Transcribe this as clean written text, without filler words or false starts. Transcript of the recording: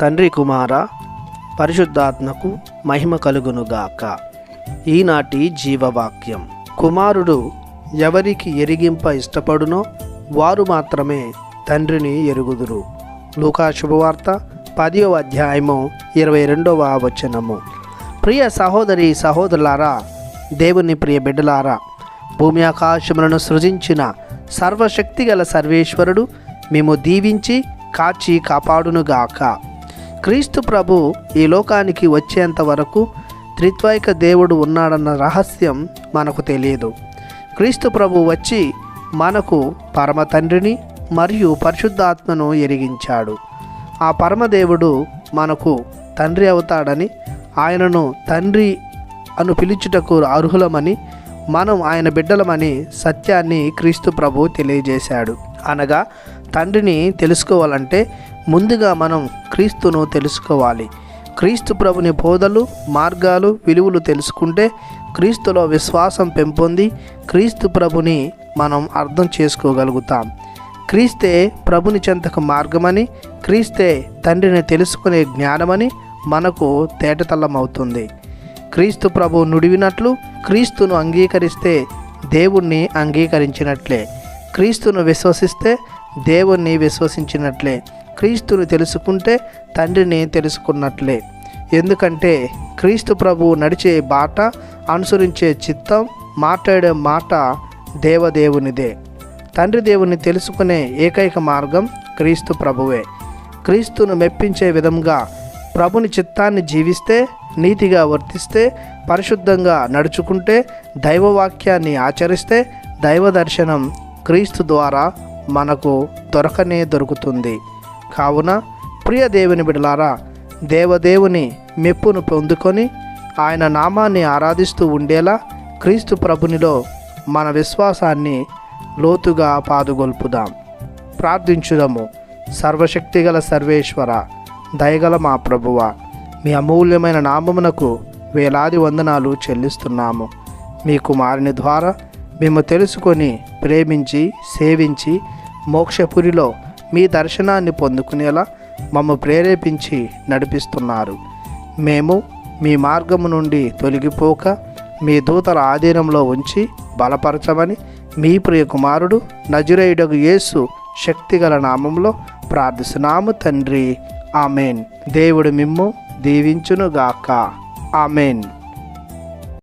తండ్రి కుమార పరిశుద్ధాత్మకు మహిమ కలుగునుగాక. ఈనాటి జీవవాక్యం. కుమారుడు ఎవరికి ఎరిగింప ఇష్టపడునో వారు మాత్రమే తండ్రిని ఎరుగుదురు. లూకా శుభవార్త 10వ అధ్యాయము 22వ వచనము. ప్రియ సహోదరి సహోదరులారా, దేవుని ప్రియ బిడ్డలారా, భూమి ఆకాశములను సృజించిన సర్వశక్తిగల సర్వేశ్వరుడు మేము దీవించి కాచి కాపాడునుగాక. క్రీస్తు ప్రభు ఈ లోకానికి వచ్చేంత వరకు త్రిత్వైక దేవుడు ఉన్నాడన్న రహస్యం మనకు తెలియదు. క్రీస్తు ప్రభు వచ్చి మనకు పరమ తండ్రిని మరియు పరిశుద్ధాత్మను ఎరిగించాడు. ఆ పరమదేవుడు మనకు తండ్రి అవుతాడని, ఆయనను తండ్రి అను పిలుచుటకు అర్హులమని, మనం ఆయన బిడ్డలమని సత్యాన్ని క్రీస్తు ప్రభు తెలియజేశాడు. అనగా తండ్రిని తెలుసుకోవాలంటే ముందుగా మనం క్రీస్తును తెలుసుకోవాలి. క్రీస్తు ప్రభుని బోధలు, మార్గాలు, విలువలు తెలుసుకుంటే క్రీస్తులో విశ్వాసం పెంపొంది క్రీస్తు ప్రభుని మనం అర్థం చేసుకోగలుగుతాం. క్రీస్తే ప్రభుని చెంతకు మార్గమని, క్రీస్తే తండ్రిని తెలుసుకునే జ్ఞానమని మనకు తేటతల్లమవుతుంది. క్రీస్తు ప్రభు నుడివినట్లు క్రీస్తును అంగీకరిస్తే దేవుణ్ణి అంగీకరించినట్లే, క్రీస్తును విశ్వసిస్తే దేవుణ్ణి విశ్వసించినట్లే, క్రీస్తుని తెలుసుకుంటే తండ్రిని తెలుసుకున్నట్లే. ఎందుకంటే క్రీస్తు ప్రభు నడిచే బాట, అనుసరించే చిత్తం, మాట్లాడే మాట దేవదేవునిదే. తండ్రి దేవుని తెలుసుకునే ఏకైక మార్గం క్రీస్తు ప్రభువే. క్రీస్తును మెప్పించే విధంగా ప్రభుని చిత్తాన్ని జీవిస్తే, నీతిగా వర్తిస్తే, పరిశుద్ధంగా నడుచుకుంటే, దైవవాక్యాన్ని ఆచరిస్తే దైవ దర్శనం క్రీస్తు ద్వారా మనకు దొరుకుతుంది. కావున ప్రియ దేవుని బిడ్డలారా, దేవదేవుని మెప్పును పొందుకొని ఆయన నామాన్ని ఆరాధిస్తూ ఉండేలా క్రీస్తు ప్రభునిలో మన విశ్వాసాన్ని లోతుగా పాదుగొల్పుదాం. ప్రార్థించుదాము. సర్వశక్తిగల సర్వేశ్వర, దయగల మా ప్రభువ, మీ అమూల్యమైన నామమునకు వేలాది వందనాలు చెల్లిస్తున్నాము. మీ కుమారుని ద్వారా మేము తెలుసుకొని, ప్రేమించి, సేవించి మోక్షపురిలో మీ దర్శనాన్ని పొందుకునేలా మమ్మ ప్రేరేపించి నడిపిస్తున్నారు. మేము మీ మార్గము నుండి తొలగిపోక మీ దూతల ఆధీనంలో ఉంచి బలపరచమని మీ ప్రియ కుమారుడు నజరేయుడగు యేసు శక్తిగల నామంలో ప్రార్థిస్తున్నాము తండ్రి. ఆమెన్. దేవుడు మిమ్ము దీవించునుగాక. ఆమెన్.